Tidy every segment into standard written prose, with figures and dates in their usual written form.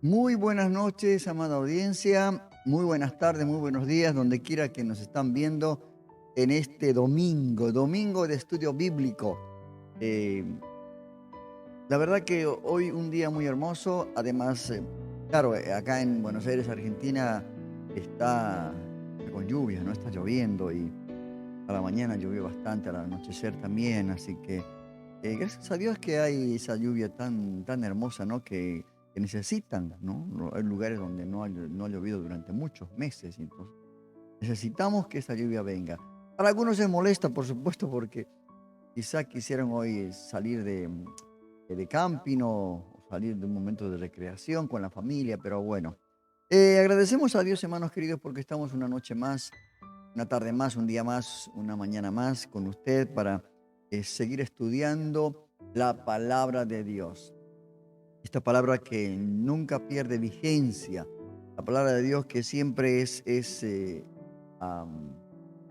Muy buenas noches, amada audiencia. Muy buenas tardes, muy buenos días, donde quiera que nos están viendo en este domingo de estudio bíblico. Eh, la verdad que hoy un día muy hermoso. Además, claro, acá en Buenos Aires, Argentina, está con lluvia, ¿no? Está lloviendo y a la mañana llovió bastante, al anochecer también. Así que gracias a Dios que hay esa lluvia tan hermosa, ¿no? Que necesitan, ¿no? Hay lugares donde no ha llovido durante muchos meses, y entonces necesitamos que esa lluvia venga. Para algunos es molesta, por supuesto, porque quizá quisieran hoy salir de camping o salir de un momento de recreación con la familia, pero bueno. Agradecemos a Dios, hermanos queridos, porque estamos una noche más, una tarde más, un día más, una mañana más con usted para seguir estudiando la palabra de Dios. Esta palabra que nunca pierde vigencia, la palabra de Dios que siempre es am,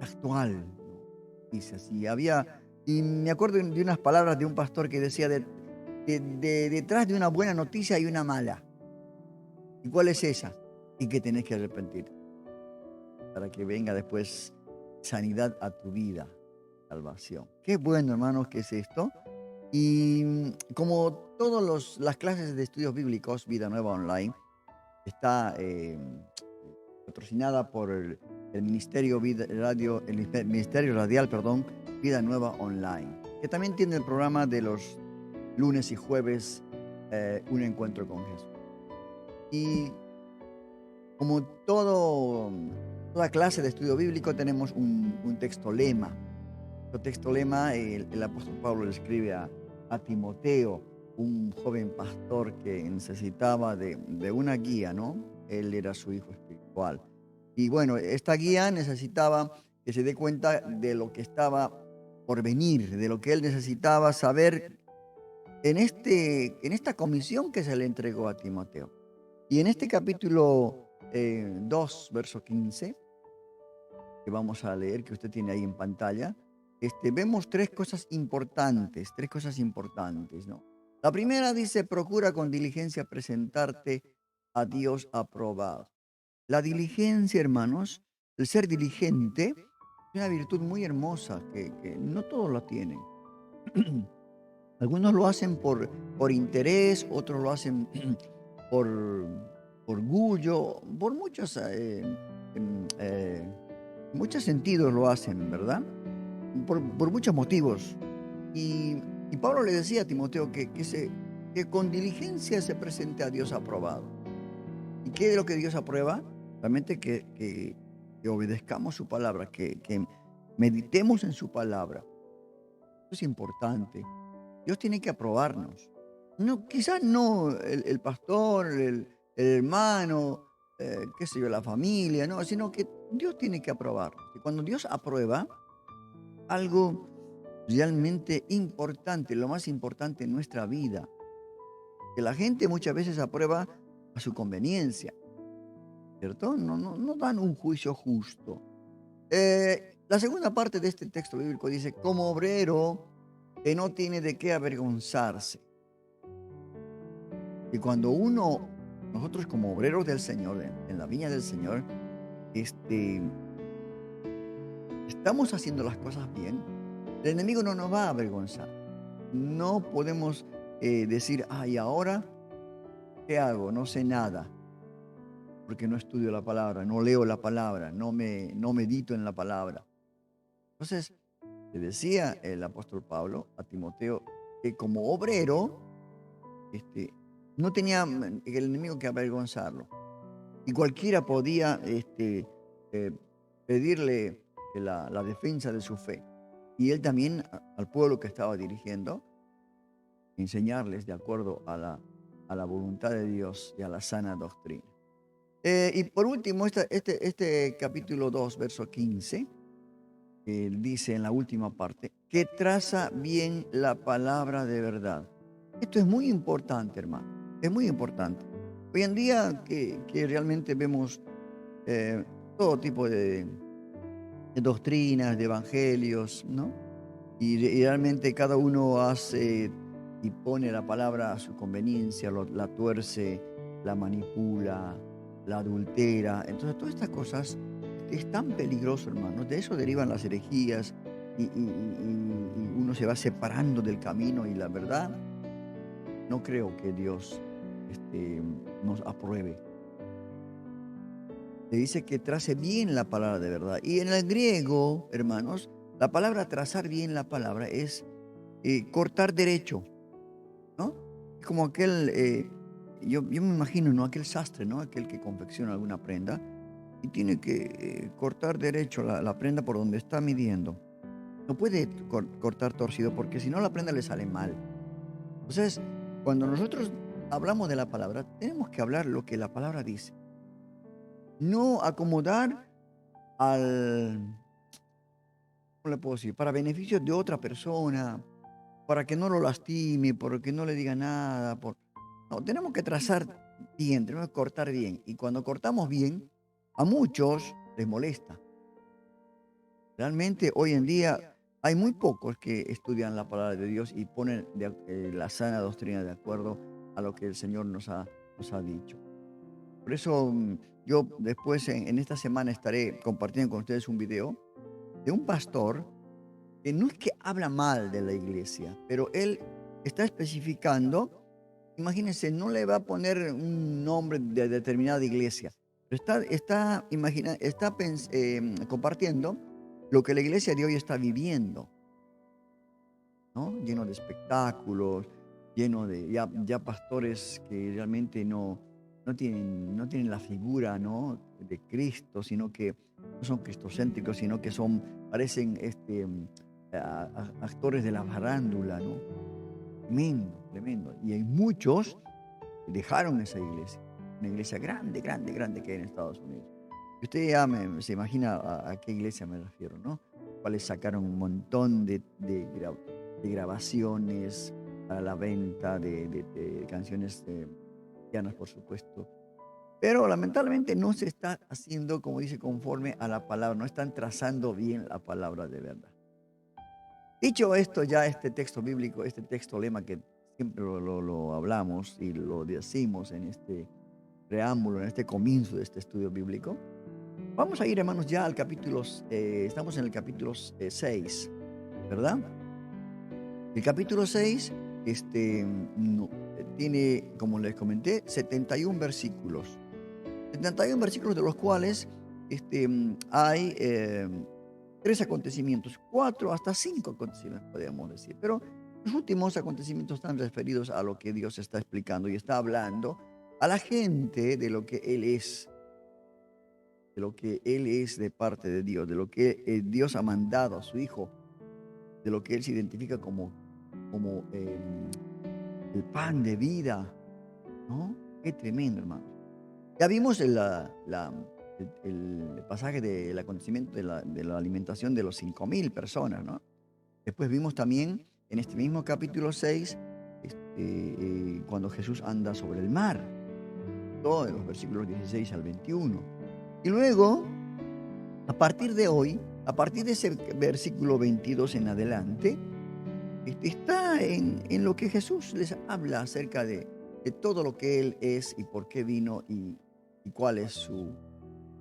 actual, ¿no? Dice así. Y me acuerdo de unas palabras de un pastor que decía, detrás de una buena noticia hay una mala. ¿Y cuál es esa? Y que tenés que arrepentir para que venga después sanidad a tu vida, salvación. Qué bueno, hermanos, que es esto. Y como todas las clases de estudios bíblicos, Vida Nueva Online, está patrocinada por el Ministerio, el Ministerio Radial, perdón, Vida Nueva Online, que también tiene el programa de los lunes y jueves, Un Encuentro con Jesús. Y como toda clase de estudio bíblico, tenemos un texto lema. El texto lema, el apóstol Pablo le escribe a Timoteo, un joven pastor que necesitaba de una guía, ¿no? Él era su hijo espiritual. Y bueno, esta guía necesitaba que se dé cuenta de lo que estaba por venir, de lo que él necesitaba saber en esta comisión que se le entregó a Timoteo. Y en este capítulo 2, verso 15, que vamos a leer, que usted tiene ahí en pantalla, vemos tres cosas importantes, ¿no? La primera dice, procura con diligencia presentarte a Dios aprobado. La diligencia, hermanos, el ser diligente, es una virtud muy hermosa que no todos la tienen. Algunos lo hacen por interés, otros lo hacen por orgullo, por em, eh, muchos sentidos lo hacen, ¿verdad? Por muchos motivos. Y, y Pablo le decía a Timoteo que con diligencia se presente a Dios aprobado. ¿Y qué es lo que Dios aprueba? Realmente que obedezcamos su palabra, que meditemos en su palabra. Eso es importante. Dios tiene que aprobarnos. No, quizás no el pastor, el hermano, qué sé yo, la familia, no, sino que Dios tiene que aprobarnos. Y cuando Dios aprueba algo realmente importante, lo más importante en nuestra vida, que la gente muchas veces aprueba a su conveniencia, ¿cierto? No dan un juicio justo. La segunda parte de este texto bíblico dice, como obrero que no tiene de qué avergonzarse. Y cuando nosotros como obreros del Señor, en la viña del Señor, este, estamos haciendo las cosas bien, el enemigo no nos va a avergonzar. No podemos decir, ay, ahora, ¿qué hago? No sé nada, porque no estudio la palabra, no leo la palabra, no medito en la palabra. Entonces, le decía el apóstol Pablo a Timoteo que como obrero, no tenía el enemigo que avergonzarlo. Y cualquiera podía eh, pedirle la defensa de su fe. Y él también al pueblo que estaba dirigiendo, enseñarles de acuerdo a la voluntad de Dios y a la sana doctrina. Y por último, este capítulo 2, verso 15, dice en la última parte, que traza bien la palabra de verdad. Esto es muy importante, hermano, es muy importante. Hoy en día que realmente vemos todo tipo de doctrinas, de evangelios, ¿no? Y realmente cada uno hace y pone la palabra a su conveniencia, la tuerce, la manipula, la adultera. Entonces, todas estas cosas es tan peligroso, hermano. De eso derivan las herejías y uno se va separando del camino y la verdad, no creo que Dios nos apruebe. Le dice que trace bien la palabra de verdad. Y en el griego, hermanos, la palabra trazar bien la palabra es cortar derecho, ¿no? Es como aquel, yo me imagino, ¿no? Aquel sastre, ¿no? Aquel que confecciona alguna prenda y tiene que cortar derecho la prenda por donde está midiendo. No puede cortar torcido porque si no la prenda le sale mal. Entonces, cuando nosotros hablamos de la palabra, tenemos que hablar lo que la palabra dice. No acomodar al, ¿cómo le puedo decir? Para beneficio de otra persona, para que no lo lastime, para que no le diga nada. No, tenemos que trazar bien, tenemos que cortar bien. Y cuando cortamos bien, a muchos les molesta. Realmente hoy en día hay muy pocos que estudian la palabra de Dios y ponen la sana doctrina de acuerdo a lo que el Señor nos ha dicho. Por eso yo después en esta semana estaré compartiendo con ustedes un video de un pastor que no es que habla mal de la iglesia, pero él está especificando, imagínense, no le va a poner un nombre de determinada iglesia, pero está compartiendo lo que la iglesia de hoy está viviendo, ¿no? Lleno de espectáculos, lleno de ya pastores que realmente no tienen la figura, ¿no? De Cristo, sino que no son cristocéntricos, sino que parecen actores de la farándula, ¿no? Tremendo, tremendo. Y hay muchos que dejaron esa iglesia, una iglesia grande, grande, grande que hay en Estados Unidos. Y usted ya se imagina a qué iglesia me refiero, ¿no? Cuales sacaron un montón de grabaciones para la venta de canciones cristianas, por supuesto. Pero lamentablemente no se está haciendo, como dice, conforme a la palabra, no están trazando bien la palabra de verdad. Dicho esto, ya este texto bíblico, este texto lema que siempre lo hablamos y lo decimos en este preámbulo, en este comienzo de este estudio bíblico, vamos a ir, hermanos, ya al capítulo, estamos en el capítulo 6, ¿verdad? El capítulo 6 tiene, como les comenté, 71 versículos. 71 versículos de los cuales hay 3 acontecimientos, 4 hasta 5 acontecimientos, podríamos decir. Pero los últimos acontecimientos están referidos a lo que Dios está explicando y está hablando a la gente de lo que Él es, de lo que Él es de parte de Dios, de lo que Dios ha mandado a su Hijo, de lo que Él se identifica como el pan de vida, ¿no? Qué tremendo, hermano. Ya vimos el pasaje del acontecimiento de la alimentación de los 5.000 personas, ¿no? Después vimos también en este mismo capítulo 6, cuando Jesús anda sobre el mar, todo de los versículos 16 al 21. Y luego, a partir de hoy, a partir de ese versículo 22 en adelante, está en lo que Jesús les habla acerca de todo lo que Él es y por qué vino y cuál es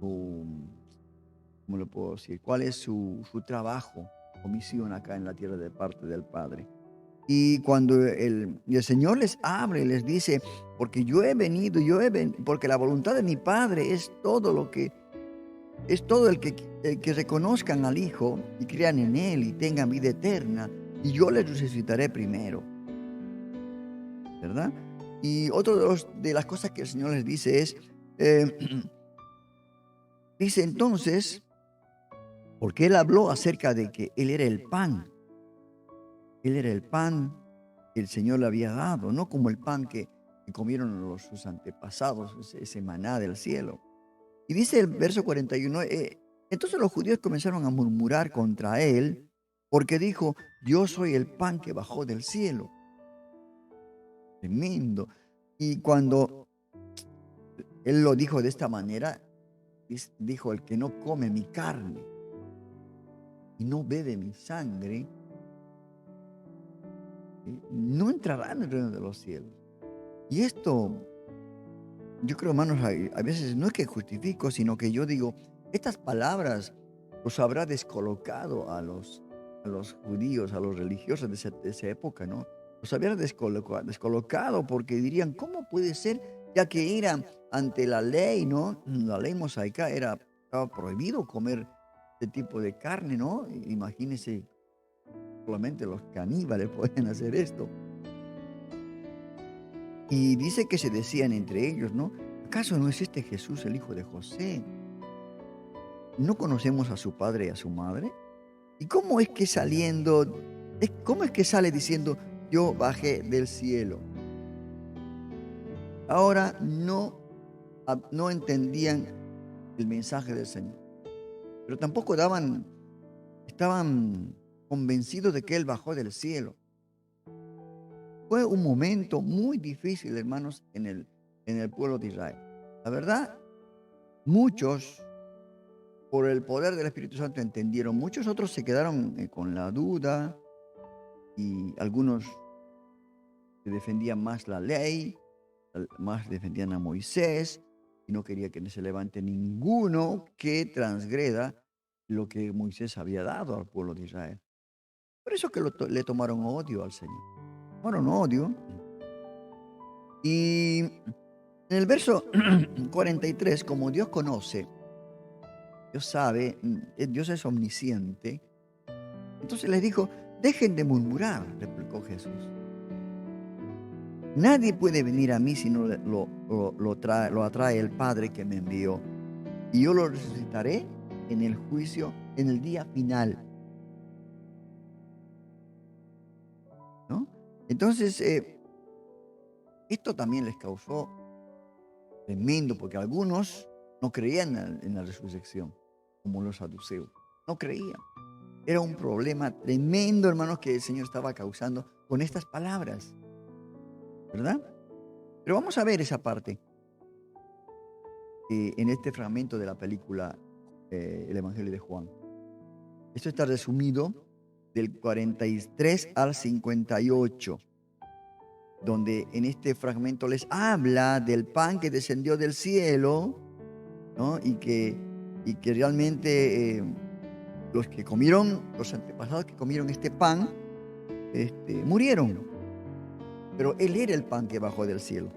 ¿cómo lo puedo decir? ¿Cuál es su trabajo o misión acá en la tierra de parte del Padre? Y cuando el Señor les habla y les dice, porque porque la voluntad de mi Padre es todo el que reconozcan al Hijo y crean en Él y tengan vida eterna, y yo les resucitaré primero, ¿verdad? Y otra de las cosas que el Señor les dice es, eh, dice entonces, porque Él habló acerca de que Él era el pan que el Señor le había dado, no como el pan que comieron sus antepasados, ese maná del cielo. Y dice el verso 41, entonces los judíos comenzaron a murmurar contra Él, porque dijo, yo soy el pan que bajó del cielo. Tremendo. Y cuando Él lo dijo de esta manera, dijo, el que no come mi carne y no bebe mi sangre, no entrará en el reino de los cielos. Y esto, yo creo, hermanos, a veces no es que justifico, sino que yo digo, estas palabras los habrá descolocado a los judíos, a los religiosos de esa época, ¿no? Los habrá descolocado porque dirían, ¿cómo puede ser? Ya que era ante la ley, ¿no? La ley mosaica estaba prohibido comer este tipo de carne, ¿no? Imagínense, solamente los caníbales pueden hacer esto. Y dice que se decían entre ellos, ¿no? ¿Acaso no es este Jesús el hijo de José? ¿No conocemos a su padre y a su madre? ¿Y cómo es que cómo es que sale diciendo, yo bajé del cielo? Ahora no entendían el mensaje del Señor, pero tampoco estaban convencidos de que Él bajó del cielo. Fue un momento muy difícil, hermanos, en el pueblo de Israel. La verdad, muchos, por el poder del Espíritu Santo, entendieron. Muchos otros se quedaron con la duda y algunos defendían más la ley, más defendían a Moisés y no quería que se levante ninguno que transgreda lo que Moisés había dado al pueblo de Israel. Por eso que le tomaron odio al Señor. Tomaron odio. Y en el verso 43, como Dios conoce, Dios sabe, Dios es omnisciente, entonces les dijo, dejen de murmurar, replicó Jesús. Nadie puede venir a mí si no lo atrae el Padre que me envió. Y yo lo resucitaré en el juicio, en el día final. ¿No? Entonces, esto también les causó tremendo, porque algunos no creían en la resurrección, como los saduceos. No creían. Era un problema tremendo, hermanos, que el Señor estaba causando con estas palabras. ¿Verdad? Pero vamos a ver esa parte en este fragmento de la película El Evangelio de Juan. Esto está resumido del 43 al 58, donde en este fragmento les habla del pan que descendió del cielo, ¿no? y que realmente los que comieron, los antepasados que comieron este pan, murieron. Pero Él era el pan que bajó del cielo.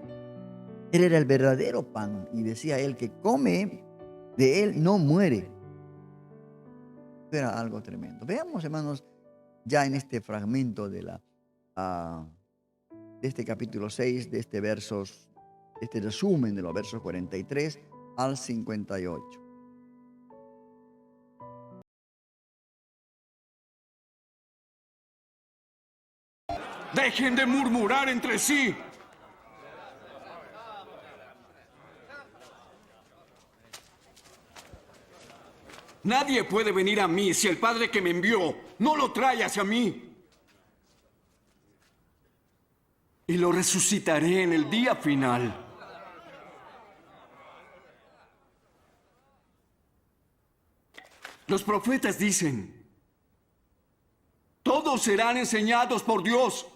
Él era el verdadero pan. Y decía Él que come de Él no muere. Era algo tremendo. Veamos, hermanos, ya en este fragmento de este capítulo 6, de este resumen de los versos 43 al 58. Dejen de murmurar entre sí. Nadie puede venir a mí si el Padre que me envió no lo trae hacia mí. Y lo resucitaré en el día final. Los profetas dicen, todos serán enseñados por Dios.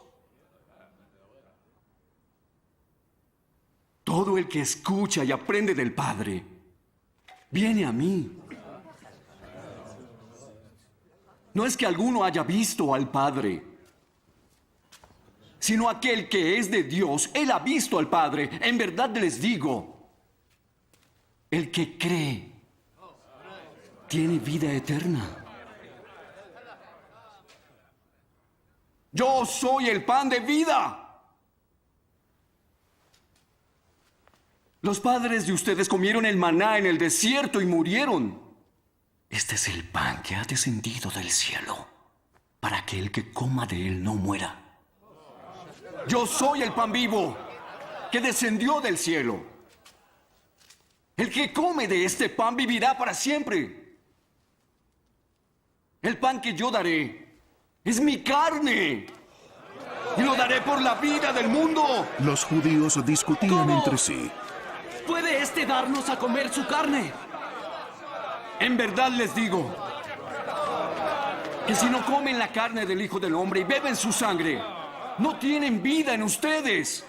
Todo el que escucha y aprende del Padre viene a mí. No es que alguno haya visto al Padre, sino aquel que es de Dios, él ha visto al Padre. En verdad les digo, el que cree tiene vida eterna. Yo soy el pan de vida. Los padres de ustedes comieron el maná en el desierto y murieron. Este es el pan que ha descendido del cielo, para que el que coma de él no muera. Yo soy el pan vivo que descendió del cielo. El que come de este pan vivirá para siempre. El pan que yo daré es mi carne, y lo daré por la vida del mundo. Los judíos discutían ¿Cómo entre sí. puede este darnos a comer su carne? En verdad les digo, que si no comen la carne del Hijo del Hombre y beben su sangre, no tienen vida en ustedes.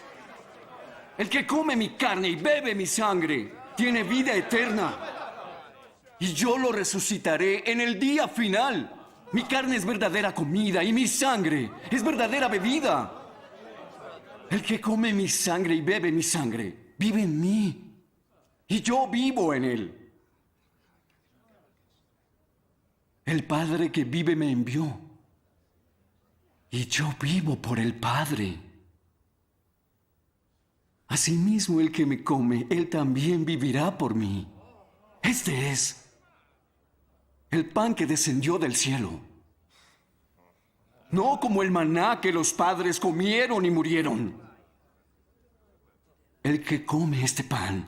El que come mi carne y bebe mi sangre tiene vida eterna, y yo lo resucitaré en el día final. Mi carne es verdadera comida y mi sangre es verdadera bebida. El que come mi sangre y bebe mi sangre vive en mí, y yo vivo en él. El Padre que vive me envió, y yo vivo por el Padre. Asimismo, el que me come, él también vivirá por mí. Este es el pan que descendió del cielo. No como el maná que los padres comieron y murieron. El que come este pan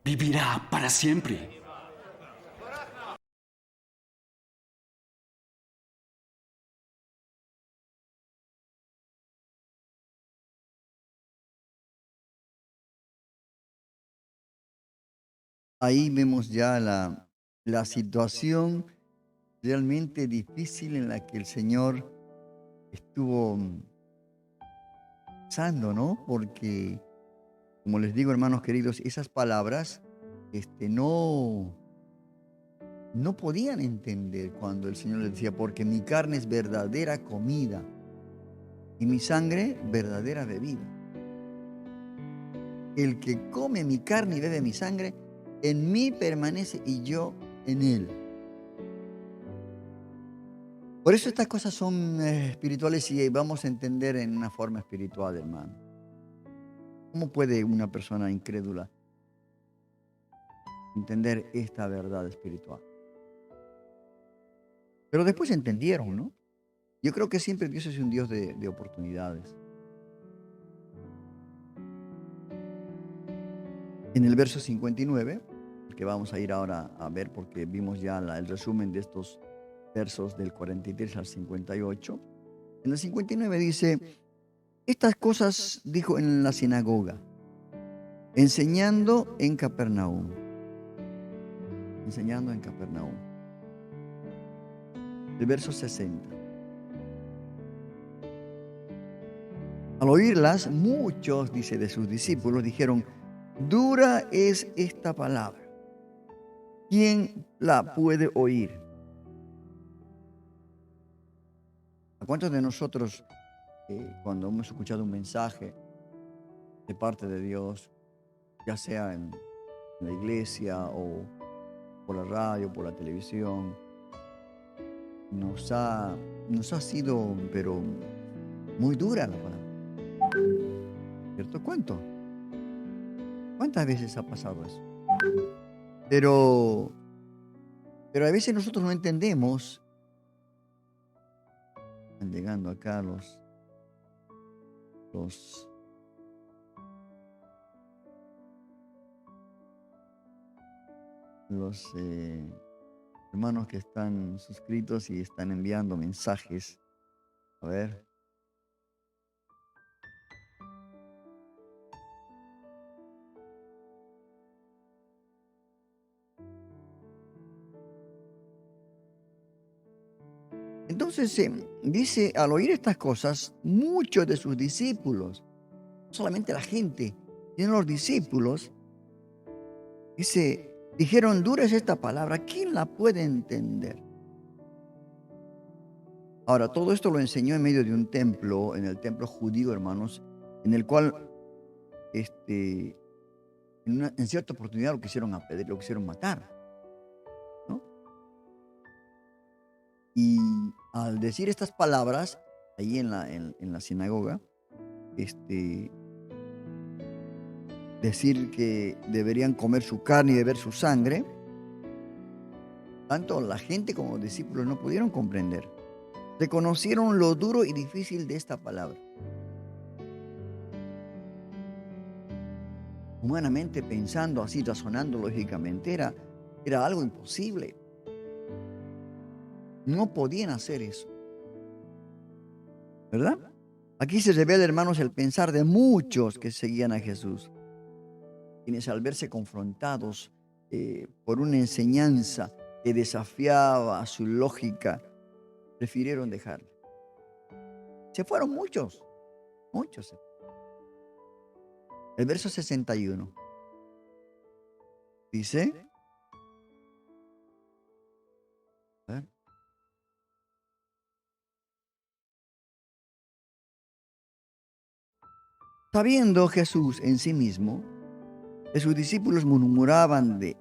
vivirá para siempre. Ahí vemos ya la situación realmente difícil en la que el Señor estuvo pasando, ¿no? Porque, como les digo, hermanos queridos, esas palabras no podían entender cuando el Señor les decía, porque mi carne es verdadera comida y mi sangre verdadera bebida. El que come mi carne y bebe mi sangre, en mí permanece y yo en él. Por eso estas cosas son espirituales y vamos a entender en una forma espiritual, hermano. ¿Cómo puede una persona incrédula entender esta verdad espiritual? Pero después entendieron, ¿no? Yo creo que siempre Dios es un Dios de oportunidades. En el verso 59, que vamos a ir ahora a ver porque vimos ya el resumen de estos versos del 43 al 58. En el 59 dice, estas cosas dijo en la sinagoga, enseñando en Capernaum. Enseñando en Capernaum. El verso 60. Al oírlas, muchos, dice, de sus discípulos dijeron, dura es esta palabra. ¿Quién la puede oír? ¿A cuántos de nosotros, cuando hemos escuchado un mensaje de parte de Dios, ya sea en la iglesia o por la radio, por la televisión, nos ha sido, pero muy dura la palabra? ¿Cierto? ¿Cuántas veces ha pasado eso? Pero a veces nosotros no entendemos. Están llegando acá los hermanos que están suscritos y están enviando mensajes. A ver. Entonces dice, al oír estas cosas, muchos de sus discípulos, no solamente la gente, sino los discípulos, dice, dijeron, dura es esta palabra, ¿quién la puede entender? Ahora, todo esto lo enseñó en medio de un templo, en el templo judío, hermanos, en el cual, en cierta oportunidad lo quisieron apedrear, lo quisieron matar, ¿no? Y al decir estas palabras, ahí en la sinagoga, decir que deberían comer su carne y beber su sangre, tanto la gente como los discípulos no pudieron comprender. Reconocieron lo duro y difícil de esta palabra. Humanamente pensando así, razonando lógicamente, era algo imposible. No podían hacer eso. ¿Verdad? Aquí se revela, hermanos, el pensar de muchos que seguían a Jesús, quienes al verse confrontados por una enseñanza que desafiaba su lógica, prefirieron dejarla. Se fueron muchos, muchos. El verso 61 dice, a ver, sabiendo Jesús en sí mismo que sus discípulos murmuraban de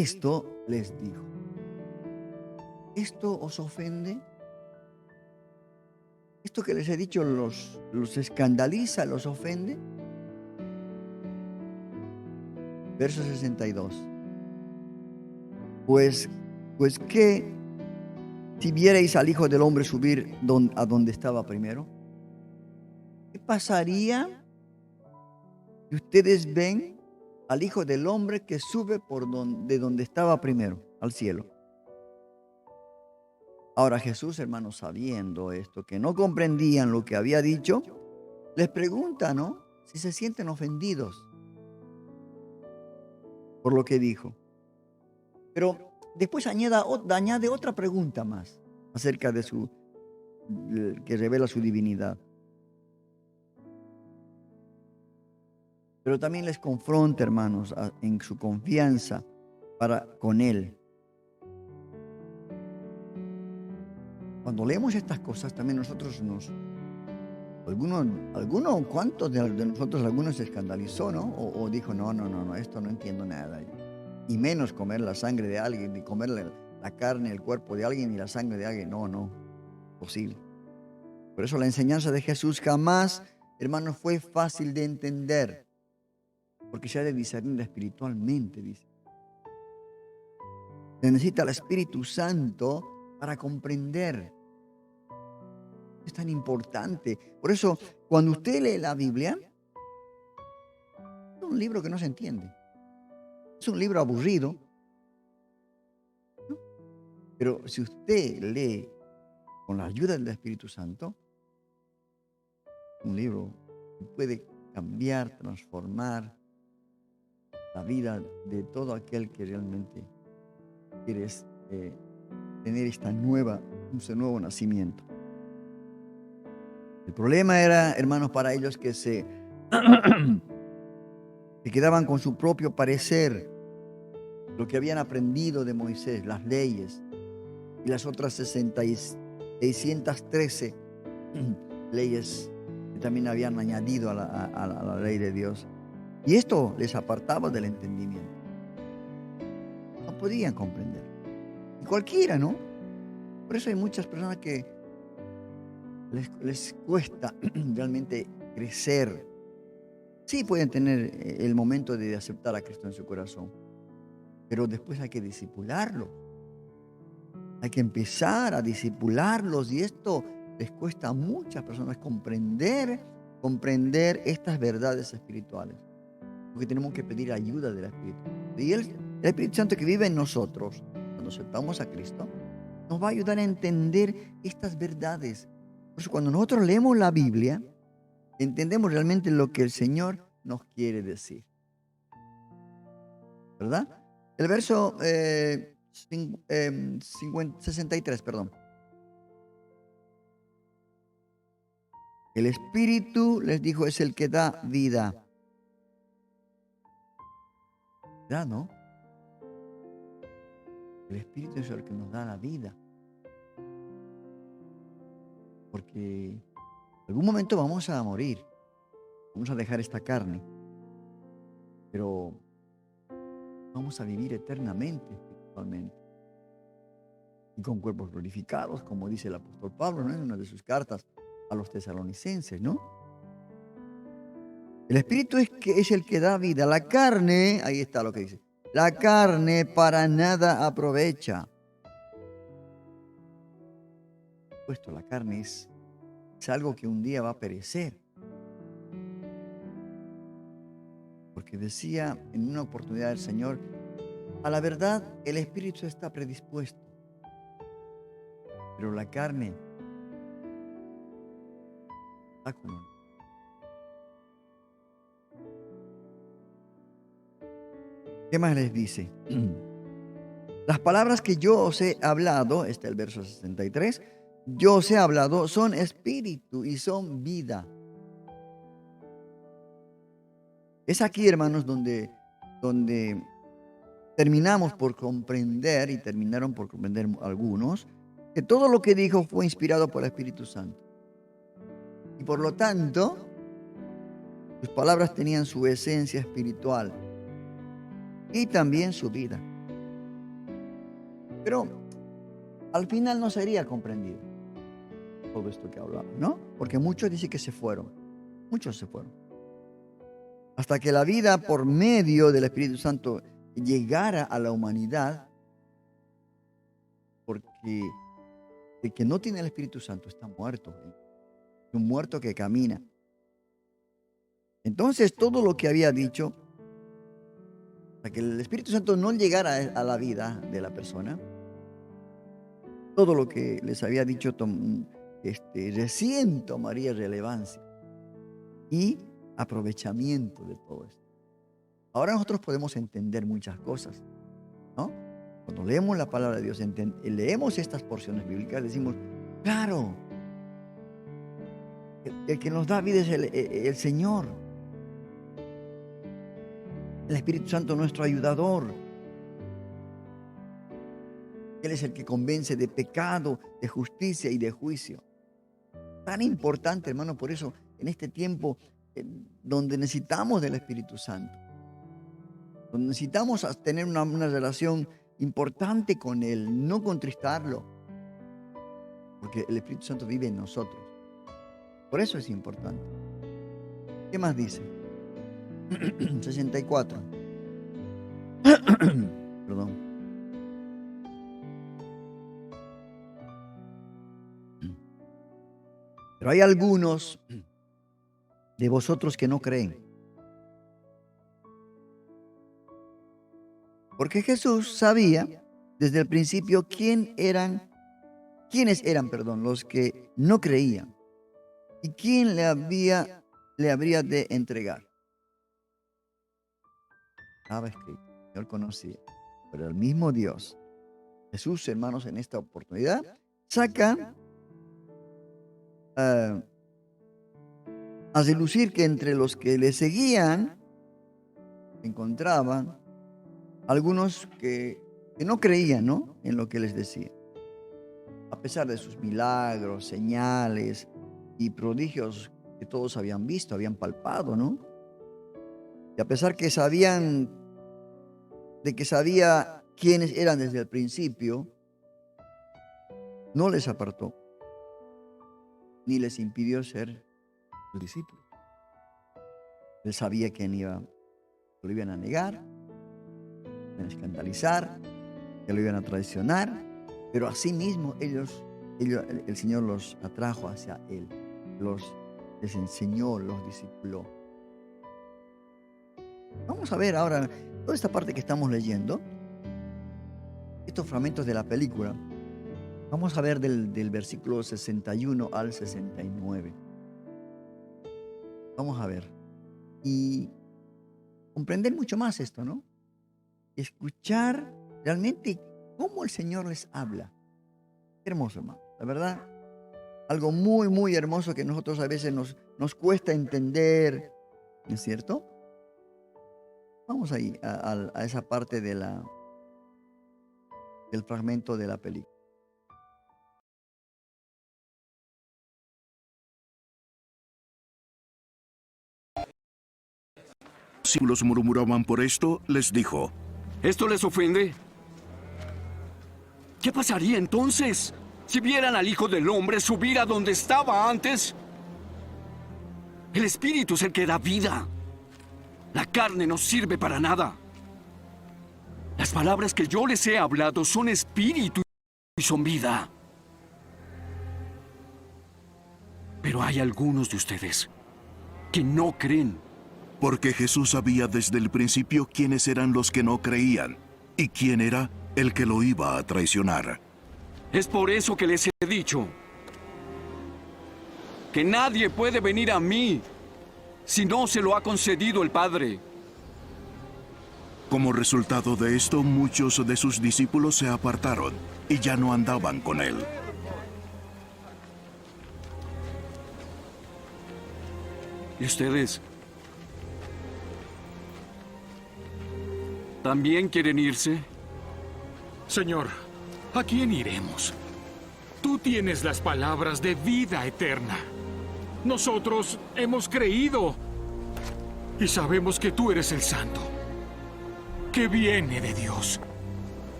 esto, les dijo, ¿esto os ofende? ¿Esto que les he dicho los escandaliza, los ofende? Verso 62. Pues que si vierais al Hijo del Hombre subir a donde estaba primero, ¿qué pasaría si ustedes ven al Hijo del Hombre que sube de donde estaba primero, al cielo? Ahora Jesús, hermanos, sabiendo esto, que no comprendían lo que había dicho, les pregunta, ¿no? Si se sienten ofendidos por lo que dijo. Pero después añade otra pregunta más acerca de que revela su divinidad. Pero también les confronta, hermanos, en su confianza con Él. Cuando leemos estas cosas, también nosotros ¿cuántos de nosotros algunos se escandalizó, ¿no? O dijo, no, esto no entiendo nada. Y menos comer la sangre de alguien, ni comer la carne, el cuerpo de alguien, ni la sangre de alguien. No, posible. Por eso la enseñanza de Jesús jamás, hermanos, fue fácil de entender. Porque se ha de discernir espiritualmente, dice. Se necesita el Espíritu Santo para comprender. Es tan importante. Por eso, cuando usted lee la Biblia, es un libro que no se entiende. Es un libro aburrido. ¿No? Pero si usted lee con la ayuda del Espíritu Santo, un libro que puede cambiar, transformar la vida de todo aquel que realmente quiere tener ese nuevo nacimiento. El problema era, hermanos, para ellos que se quedaban con su propio parecer, lo que habían aprendido de Moisés, las leyes y las otras 613 leyes que también habían añadido a la ley de Dios. Y esto les apartaba del entendimiento. No podían comprender. Y cualquiera, ¿no? Por eso hay muchas personas que les cuesta realmente crecer. Sí pueden tener el momento de aceptar a Cristo en su corazón, pero después hay que discipularlo. Hay que empezar a discipularlos y esto les cuesta a muchas personas comprender estas verdades espirituales. Porque tenemos que pedir ayuda del Espíritu. Y el Espíritu Santo que vive en nosotros, cuando aceptamos a Cristo, nos va a ayudar a entender estas verdades. Por eso cuando nosotros leemos la Biblia, entendemos realmente lo que el Señor nos quiere decir. ¿Verdad? El verso 63, perdón. El Espíritu, les dijo, es el que da vida. ¿Verdad, no? El Espíritu es el que nos da la vida. Porque en algún momento vamos a morir. Vamos a dejar esta carne. Pero vamos a vivir eternamente, espiritualmente. Y con cuerpos glorificados, como dice el apóstol Pablo, ¿no? En una de sus cartas a los tesalonicenses, ¿no? El Espíritu es el que da vida. La carne, ahí está lo que dice. La carne para nada aprovecha. Puesto, la carne es algo que un día va a perecer. Porque decía en una oportunidad el Señor, a la verdad el Espíritu está predispuesto, pero la carne está con él. ¿Qué más les dice? Las palabras que yo os he hablado, este es el verso 63, yo os he hablado, son espíritu y son vida. Es aquí, hermanos, donde terminamos por comprender, y terminaron por comprender algunos, que todo lo que dijo fue inspirado por el Espíritu Santo. Y por lo tanto, sus palabras tenían su esencia espiritual y también su vida. Pero al final no sería comprendido todo esto que hablamos, ¿no? Porque muchos dicen que se fueron. Muchos se fueron. Hasta que la vida por medio del Espíritu Santo llegara a la humanidad, porque el que no tiene el Espíritu Santo está muerto. Es un muerto que camina. Entonces todo lo que había dicho, para que el Espíritu Santo no llegara a la vida de la persona, todo lo que les había dicho recién tomaría relevancia y aprovechamiento de todo esto. Ahora nosotros podemos entender muchas cosas, ¿no? Cuando leemos la palabra de Dios, leemos estas porciones bíblicas, decimos, claro, el que nos da vida es el Señor. El Espíritu Santo, nuestro ayudador. Él es el que convence de pecado, de justicia y de juicio. Tan importante, hermano, por eso en este tiempo donde necesitamos del Espíritu Santo, donde necesitamos tener una relación importante con Él, no contristarlo, porque el Espíritu Santo vive en nosotros. Por eso es importante. ¿Qué más dice? 64. Perdón. Pero hay algunos de vosotros que no creen. Porque Jesús sabía desde el principio quiénes eran, los que no creían y quién le habría de entregar. Estaba escrito, el Señor conocía, pero el mismo Dios, Jesús, hermanos, en esta oportunidad, saca a relucir que entre los que le seguían se encontraban algunos que no creían, ¿no?, en lo que les decía. A pesar de sus milagros, señales y prodigios que todos habían visto, habían palpado, ¿no? Y a pesar que sabía quiénes eran desde el principio, no les apartó, ni les impidió ser sus discípulos. Él sabía que lo iban a negar, lo iban a escandalizar, que lo iban a traicionar, pero asimismo el Señor los atrajo hacia Él, les enseñó, los discipuló. Vamos a ver ahora toda esta parte que estamos leyendo, estos fragmentos de la película. Vamos a ver del versículo 61 al 69. Vamos a ver. Y comprender mucho más esto, ¿no? Escuchar realmente cómo el Señor les habla. Qué hermoso, hermano. La verdad, algo muy, muy hermoso que nosotros a veces nos cuesta entender, ¿no es cierto? Vamos ahí a esa parte del fragmento de la película. Si los murmuraban por esto, les dijo: ¿Esto les ofende? ¿Qué pasaría entonces si vieran al Hijo del Hombre subir a donde estaba antes? El Espíritu es el que da vida. La carne no sirve para nada. Las palabras que yo les he hablado son espíritu y son vida. Pero hay algunos de ustedes que no creen. Porque Jesús sabía desde el principio quiénes eran los que no creían y quién era el que lo iba a traicionar. Es por eso que les he dicho que nadie puede venir a mí si no se lo ha concedido el Padre. Como resultado de esto, muchos de sus discípulos se apartaron y ya no andaban con él. ¿Y ustedes? ¿También quieren irse? Señor, ¿a quién iremos? Tú tienes las palabras de vida eterna. Nosotros hemos creído y sabemos que tú eres el Santo, que viene de Dios.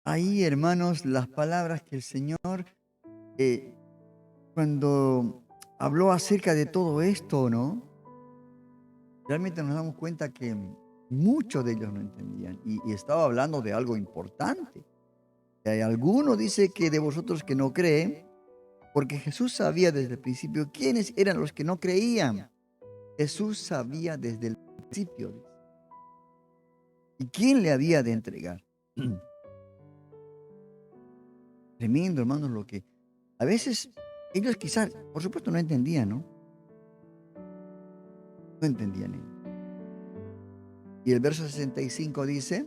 Ahí, hermanos, las palabras que el Señor, cuando habló acerca de todo esto, ¿no? Realmente nos damos cuenta que muchos de ellos no entendían y estaba hablando de algo importante. Y hay alguno dice que de vosotros que no creen, porque Jesús sabía desde el principio quiénes eran los que no creían. Jesús sabía desde el principio. Dice. ¿Y quién le había de entregar? Tremendo, hermanos, lo que a veces ellos quizás, por supuesto, no entendían, ¿no? No entendían ellos. Y el verso 65 dice,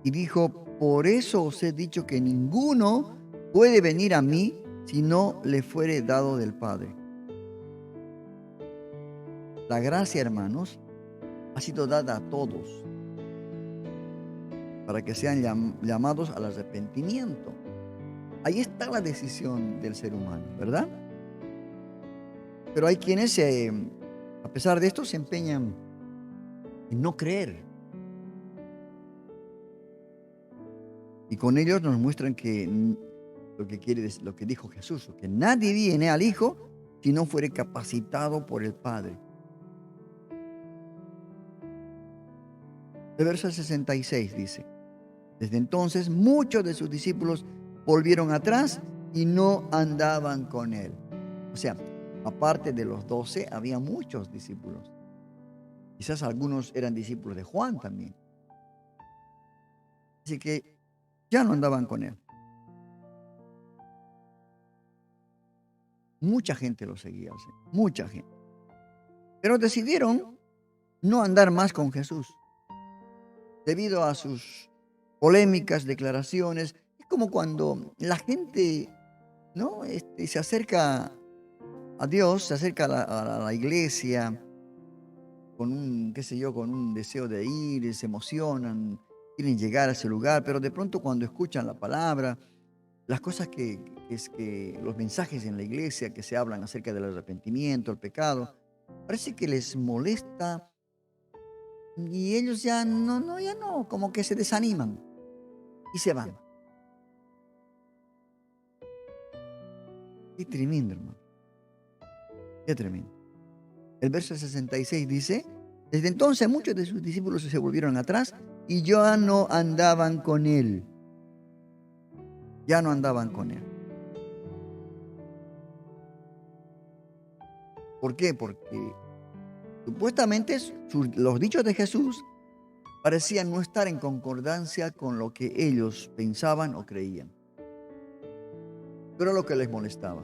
y dijo, por eso os he dicho que ninguno puede venir a mí si no le fuere dado del Padre. La gracia, hermanos, ha sido dada a todos para que sean llamados al arrepentimiento. Ahí está la decisión del ser humano, ¿verdad? Pero hay quienes, a pesar de esto, se empeñan en no creer. Y con ellos nos muestran que lo que dijo Jesús, que nadie viene al Hijo si no fuere capacitado por el Padre. El verso 66 dice, desde entonces muchos de sus discípulos volvieron atrás y no andaban con él. O sea, aparte de los 12, había muchos discípulos. Quizás algunos eran discípulos de Juan también. Así que ya no andaban con él. Mucha gente lo seguía, o sea, mucha gente. Pero decidieron no andar más con Jesús. Debido a sus polémicas declaraciones, es como cuando la gente, ¿no? Se acerca a Dios, se acerca a la iglesia con un, qué sé yo, con un deseo de ir, se emocionan, quieren llegar a ese lugar, pero de pronto cuando escuchan la palabra, las cosas que los mensajes en la iglesia que se hablan acerca del arrepentimiento, el pecado, parece que les molesta y ellos ya no, como que se desaniman y se van. Qué tremendo, hermano. Qué tremendo. El verso 66 dice, desde entonces muchos de sus discípulos se volvieron atrás y ya no andaban con él. Ya no andaban con él. ¿Por qué? Porque supuestamente los dichos de Jesús parecían no estar en concordancia con lo que ellos pensaban o creían. Pero era lo que les molestaba.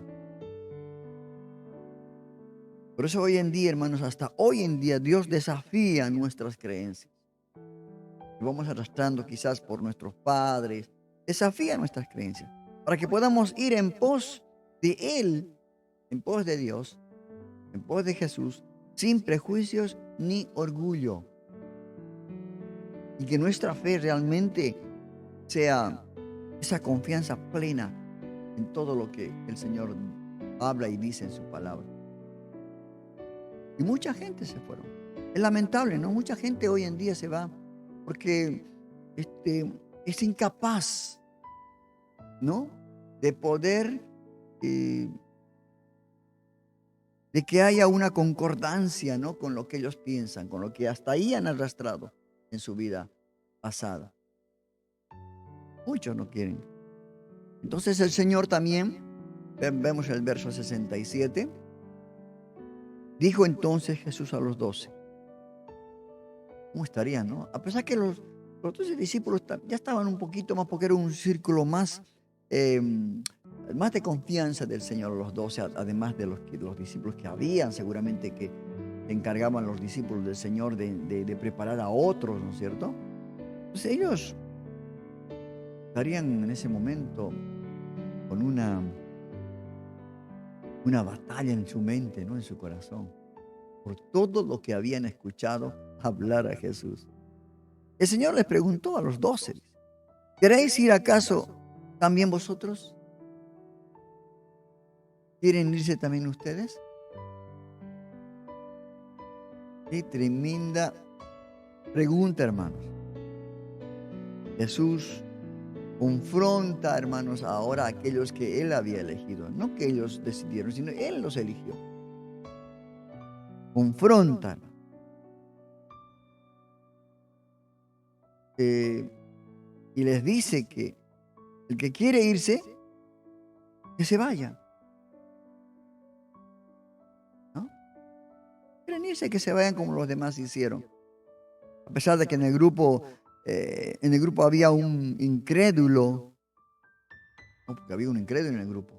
Por eso hoy en día, hermanos, hasta hoy en día Dios desafía nuestras creencias. Y vamos arrastrando quizás por nuestros padres. Desafía nuestras creencias. Para que podamos ir en pos de Él, en pos de Dios, en pos de Jesús, sin prejuicios ni orgullo. Y que nuestra fe realmente sea esa confianza plena en todo lo que el Señor habla y dice en su palabra. Y mucha gente se fueron. Es lamentable, ¿no? Mucha gente hoy en día se va porque es incapaz, ¿no? De poder, de que haya una concordancia, ¿no? Con lo que ellos piensan, con lo que hasta ahí han arrastrado en su vida pasada. Muchos no quieren. Entonces el Señor también, vemos el verso 67, dijo entonces Jesús a los 12. ¿Cómo estarían, no? A pesar que los Los 12 discípulos ya estaban un poquito más, porque era un círculo más, más de confianza del Señor, los 12, además de los discípulos que habían, seguramente que encargaban los discípulos del Señor de preparar a otros, ¿no es cierto? Entonces ellos estarían en ese momento con una batalla en su mente, ¿no? En su corazón, por todo lo que habían escuchado hablar a Jesús. El Señor les preguntó a los 12, ¿queréis ir acaso también vosotros? ¿Quieren irse también ustedes? Qué tremenda pregunta, hermanos. Jesús confronta, hermanos, ahora a aquellos que Él había elegido. No que ellos decidieron, sino Él los eligió. Confronta. Y les dice que el que quiere irse, que se vaya. ¿No? Quieren irse, que se vayan como los demás hicieron. A pesar de que en el grupo había un incrédulo. No, porque había un incrédulo en el grupo.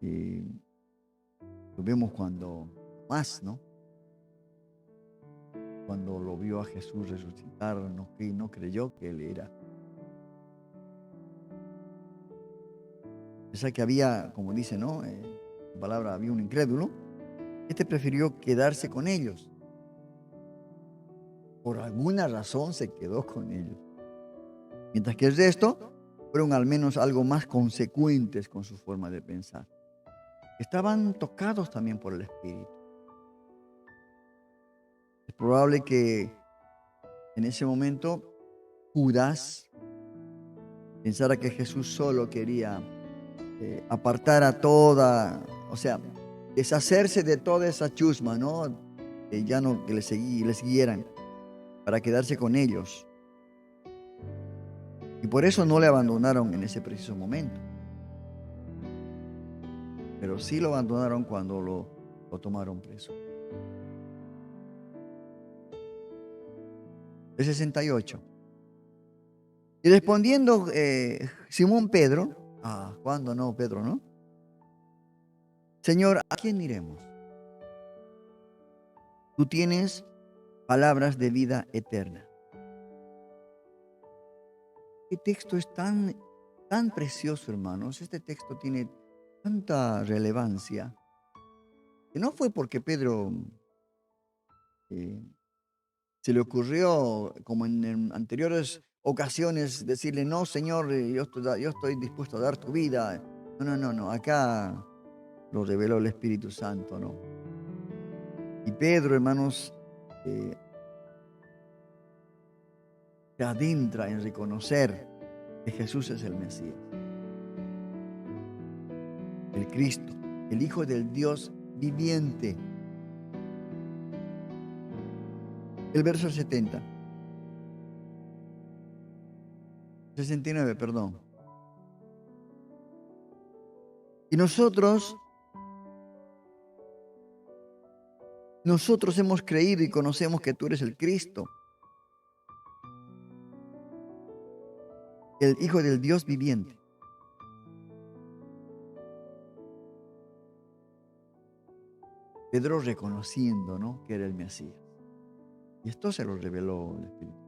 Y lo vemos cuando más, ¿no? Cuando lo vio a Jesús resucitar, no creyó que Él era. Pensaba que había, como dice, ¿no? La palabra, había un incrédulo. Prefirió quedarse con ellos. Por alguna razón se quedó con ellos. Mientras que el resto fueron al menos algo más consecuentes con su forma de pensar. Estaban tocados también por el Espíritu. Es probable que en ese momento Judas pensara que Jesús solo quería apartar a toda, o sea, deshacerse de toda esa chusma, ¿no? Ya no que le siguieran, para quedarse con ellos. Y por eso no le abandonaron en ese preciso momento. Pero sí lo abandonaron cuando lo tomaron preso. El 68. Y respondiendo Simón Pedro, ¿cuándo no, Pedro, no? Señor, ¿a quién iremos? Tú tienes palabras de vida eterna. Este texto es tan precioso, hermanos. Este texto tiene tanta relevancia que no fue porque Pedro se le ocurrió, como en anteriores ocasiones, decirle, no, Señor, yo estoy dispuesto a dar tu vida. No. Acá lo reveló el Espíritu Santo, ¿no? Y Pedro, hermanos, se adentra en reconocer que Jesús es el Mesías, el Cristo, el Hijo del Dios viviente. El verso 69, perdón. Y nosotros hemos creído y conocemos que tú eres el Cristo, el Hijo del Dios viviente. Pedro reconociendo, ¿no?, que era el Mesías. Y esto se lo reveló el Espíritu.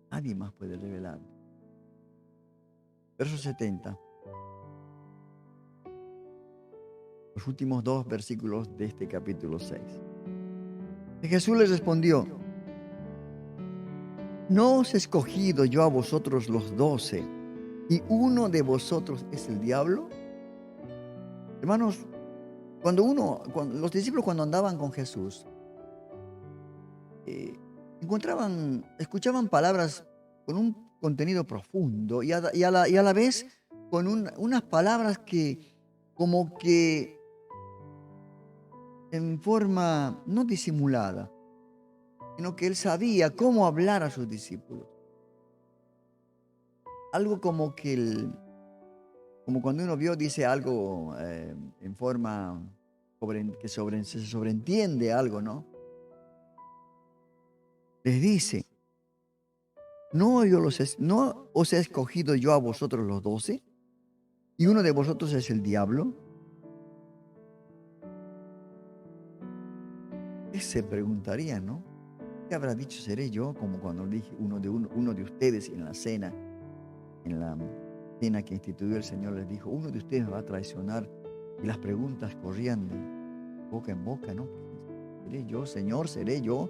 Nadie más puede revelarlo. Verso 70. Los últimos 2 versículos de este capítulo 6. Y Jesús les respondió: ¿no os he escogido yo a vosotros los 12 y uno de vosotros es el diablo? Hermanos, cuando los discípulos cuando andaban con Jesús, escuchaban palabras con un contenido profundo y a la vez con unas palabras que como que en forma no disimulada, sino que Él sabía cómo hablar a sus discípulos. Algo como como cuando uno dice algo en forma que se sobreentiende algo, ¿no? les dice, ¿no os he escogido yo a vosotros los 12? ¿Y uno de vosotros es el diablo? ¿Qué se preguntaría, no? ¿Qué habrá dicho? ¿Seré yo? Como cuando dije uno de ustedes en la cena que instituyó el Señor, les dijo, uno de ustedes me va a traicionar. Y las preguntas corrían de boca en boca, ¿no? ¿Seré yo, Señor? ¿Seré yo?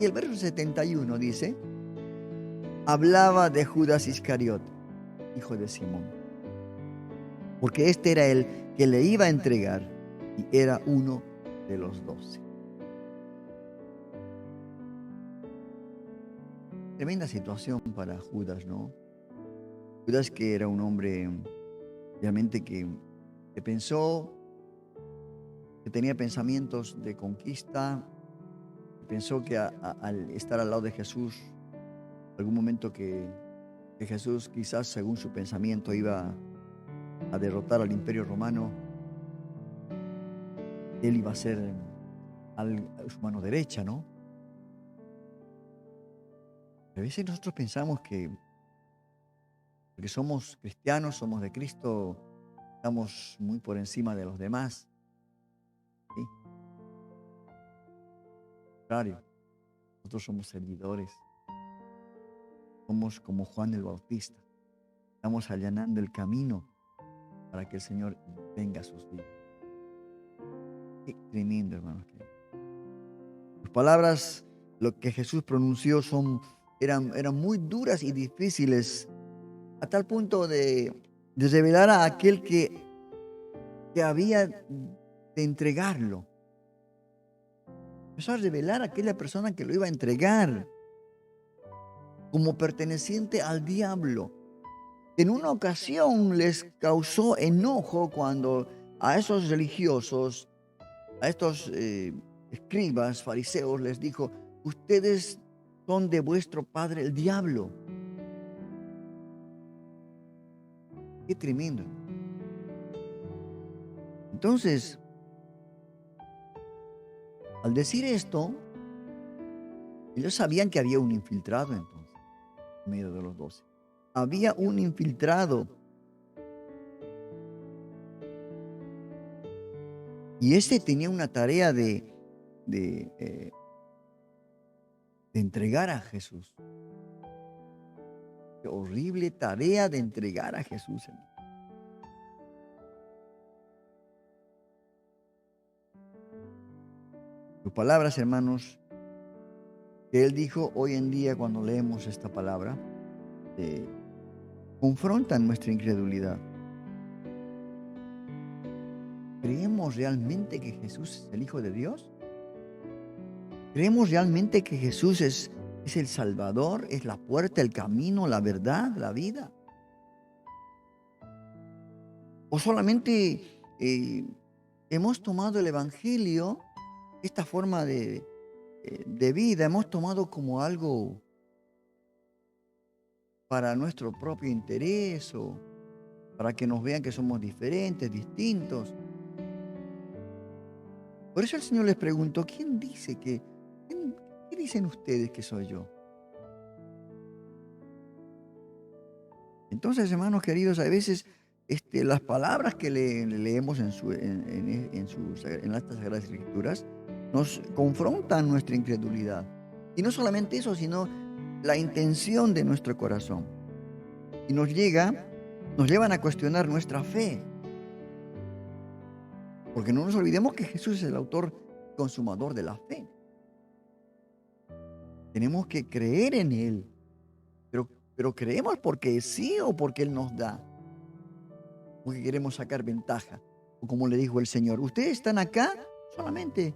Y el verso 71 dice, hablaba de Judas Iscariote, hijo de Simón, porque este era el que le iba a entregar y era uno de los 12. Tremenda situación para Judas, ¿no? Judas, que era un hombre realmente que pensó, que tenía pensamientos de conquista, pensó que al estar al lado de Jesús, algún momento que Jesús quizás según su pensamiento iba a derrotar al Imperio Romano, él iba a ser su mano derecha, ¿no? A veces nosotros pensamos que porque somos cristianos, somos de Cristo, estamos muy por encima de los demás. ¿Sí? Al contrario, nosotros somos servidores. Somos como Juan el Bautista. Estamos allanando el camino para que el Señor venga a sus vidas. Qué tremendo, hermanos. Las palabras, lo que Jesús pronunció eran muy duras y difíciles, a tal punto de revelar a aquel que había de entregarlo. Empezó a revelar a aquella persona que lo iba a entregar como perteneciente al diablo. En una ocasión les causó enojo cuando a esos religiosos, a estos escribas, fariseos, les dijo, ustedes son de vuestro padre el diablo. Qué tremendo. Entonces, al decir esto, ellos sabían que había un infiltrado entonces, en medio de los 12. Había un infiltrado. Y este tenía una tarea de entregar a Jesús. Qué horrible tarea de entregar a Jesús. Sus palabras, hermanos, que él dijo hoy en día cuando leemos esta palabra, confrontan nuestra incredulidad. ¿Creemos realmente que Jesús es el Hijo de Dios? ¿Creemos realmente que Jesús es el Salvador, es la puerta, el camino, la verdad, la vida? ¿O solamente hemos tomado el Evangelio, esta forma de vida, hemos tomado como algo para nuestro propio interés o para que nos vean que somos diferentes, distintos? Por eso el Señor les preguntó, ¿qué dicen ustedes que soy yo? Entonces, hermanos queridos, a veces las palabras que leemos en las Sagradas Escrituras nos confrontan nuestra incredulidad. Y no solamente eso, sino la intención de nuestro corazón. Y nos llevan a cuestionar nuestra fe. Porque no nos olvidemos que Jesús es el autor consumador de la fe. Tenemos que creer en Él. Pero creemos porque sí o porque Él nos da. Porque queremos sacar ventaja. O como le dijo el Señor, ustedes están acá solamente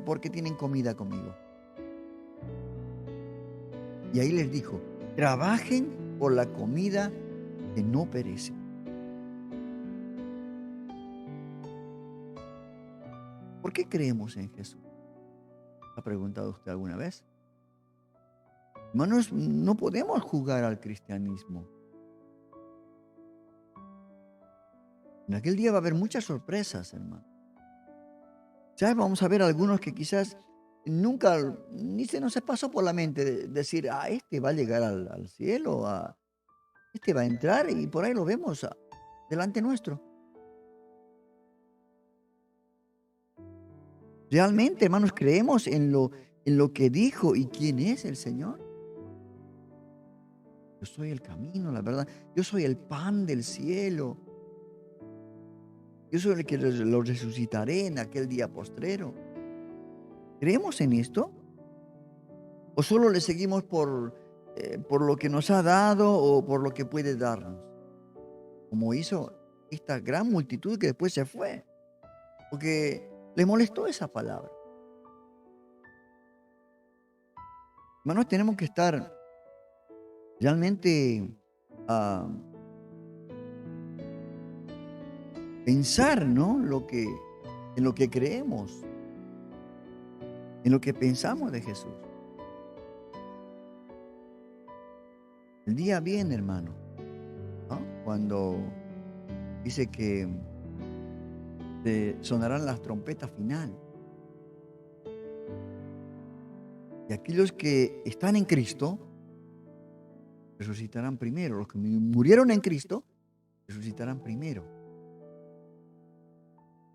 porque tienen comida conmigo. Y ahí les dijo, trabajen por la comida que no perece. ¿Por qué creemos en Jesús? ¿Ha preguntado usted alguna vez? Hermanos, no podemos jugar al cristianismo. En aquel día va a haber muchas sorpresas, hermano. Ya vamos a ver algunos que quizás nunca, ni se nos pasó por la mente decir, este va a llegar al cielo, este va a entrar y por ahí lo vemos delante nuestro. Realmente, hermanos, creemos en lo que dijo y quién es el Señor. Yo soy el camino, la verdad. Yo soy el pan del cielo. Yo soy el que lo resucitaré en aquel día postrero. ¿Creemos en esto? ¿O solo le seguimos por lo que nos ha dado o por lo que puede darnos? Como hizo esta gran multitud que después se fue. Porque le molestó esa palabra. Hermanos, tenemos que estar realmente a pensar, ¿no? En lo que creemos, en lo que pensamos de Jesús. El día viene, hermano, ¿no? Cuando dice que sonarán las trompetas final. Y aquellos que están en Cristo resucitarán primero. Los que murieron en Cristo resucitarán primero.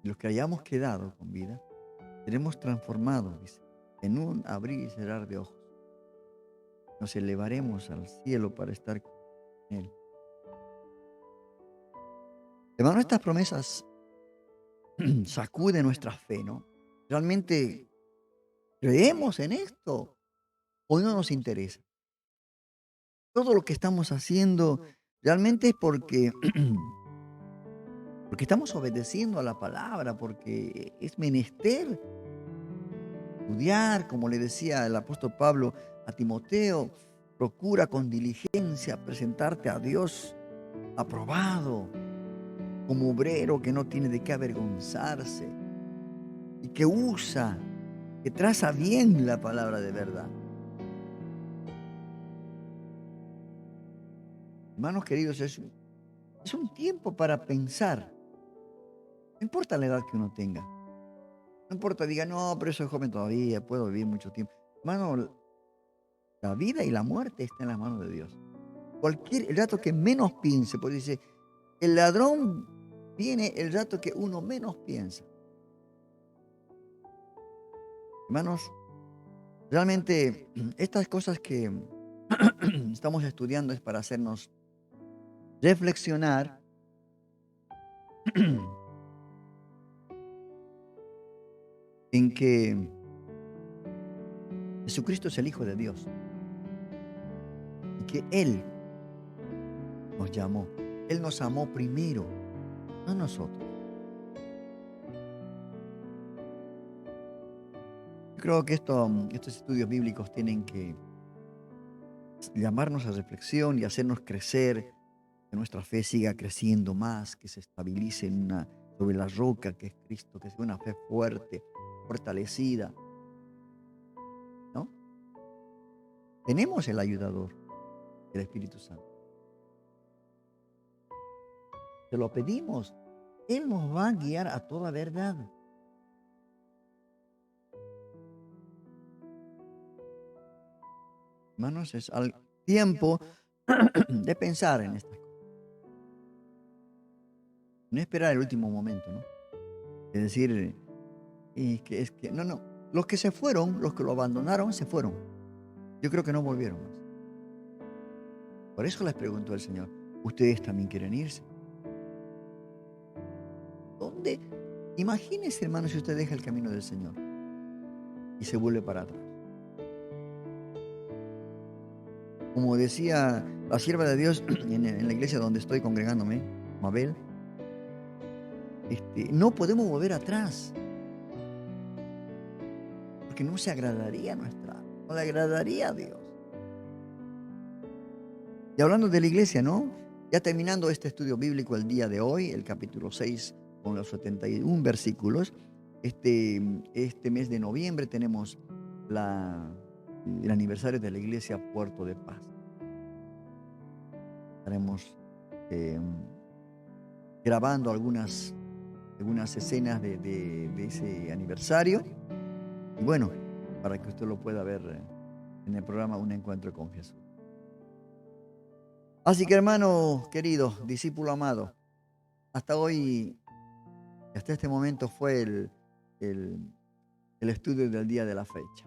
Y los que hayamos quedado con vida seremos transformados, dice, en un abrir y cerrar de ojos. Nos elevaremos al cielo para estar con Él. Hermano, estas promesas sacuden nuestra fe, ¿no? Realmente creemos en esto o no nos interesa. Todo lo que estamos haciendo realmente es porque estamos obedeciendo a la palabra, porque es menester estudiar, como le decía el apóstol Pablo a Timoteo, procura con diligencia presentarte a Dios aprobado, como obrero que no tiene de qué avergonzarse y que usa, que traza bien la palabra de verdad. Hermanos queridos, es un tiempo para pensar. No importa la edad que uno tenga. No importa, diga, no, pero soy joven todavía, puedo vivir mucho tiempo. Hermano, la vida y la muerte está en las manos de Dios. El rato que menos piense, pues dice, el ladrón viene el rato que uno menos piensa. Hermanos, realmente estas cosas que estamos estudiando es para hacernos reflexionar en que Jesucristo es el Hijo de Dios y que Él nos llamó. Él nos amó primero, no nosotros. Yo creo que estos estudios bíblicos tienen que llamarnos a reflexión y hacernos crecer, que nuestra fe siga creciendo más, que se estabilice sobre la roca que es Cristo, que sea una fe fuerte, fortalecida, ¿no? Tenemos el ayudador, el Espíritu Santo. Se lo pedimos, Él nos va a guiar a toda verdad. Hermanos, es al tiempo de pensar en estas cosas. No esperar el último momento, ¿no? Es decir, no. Los que se fueron, los que lo abandonaron, se fueron. Yo creo que no volvieron más. Por eso les preguntó el Señor, ¿ustedes también quieren irse? ¿Dónde? Imagínese, hermano, si usted deja el camino del Señor y se vuelve para atrás. Como decía la sierva de Dios en la iglesia donde estoy congregándome, Mabel, no podemos volver atrás. Porque no se agradaría no le agradaría a Dios. Y hablando de la iglesia, ¿no? Ya terminando este estudio bíblico el día de hoy, el capítulo 6, con los 71 versículos, este mes de noviembre tenemos el aniversario de la iglesia Puerto de Paz. Estaremos grabando algunas escenas de ese aniversario. Y bueno, para que usted lo pueda ver en el programa Un Encuentro con Jesús. Así que, hermano querido, discípulo amado, hasta hoy, hasta este momento fue el estudio del día de la fecha.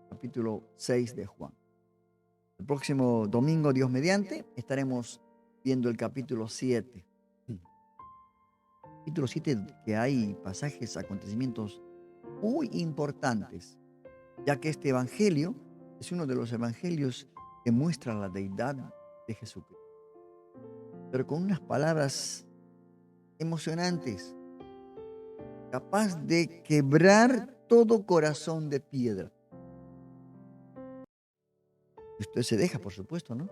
Capítulo 6 de Juan. El próximo domingo, Dios mediante, estaremos viendo el capítulo 7. Capítulo 7, que hay pasajes, acontecimientos muy importantes, ya que este evangelio es uno de los evangelios que muestra la deidad de Jesucristo, pero con unas palabras emocionantes, capaz de quebrar todo corazón de piedra. Y usted se deja, por supuesto, ¿no?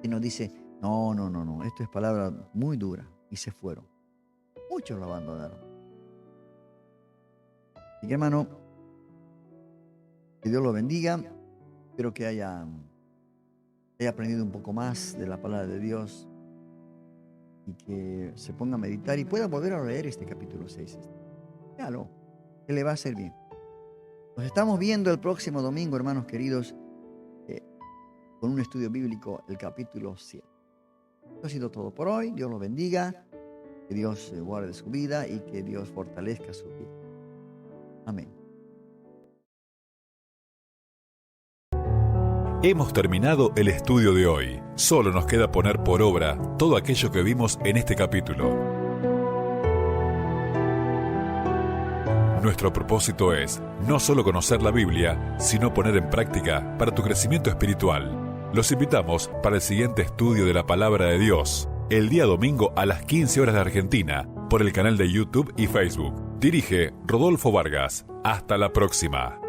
Y nos dice, no, esto es palabra muy dura, y se fueron. Muchos lo abandonaron. Así que, hermano, que Dios lo bendiga. Espero que haya aprendido un poco más de la palabra de Dios y que se ponga a meditar y pueda volver a leer este capítulo 6. Léalo, que le va a hacer bien. Nos estamos viendo el próximo domingo, hermanos queridos, con un estudio bíblico, el capítulo 7. Esto ha sido todo por hoy. Dios lo bendiga, que Dios guarde su vida y que Dios fortalezca su vida. Amén. Hemos terminado el estudio de hoy. Solo nos queda poner por obra todo aquello que vimos en este capítulo. Nuestro propósito es no solo conocer la Biblia, sino poner en práctica para tu crecimiento espiritual. Los invitamos para el siguiente estudio de la Palabra de Dios, el día domingo a las 15 horas de Argentina, por el canal de YouTube y Facebook. Dirige Rodolfo Vargas. Hasta la próxima.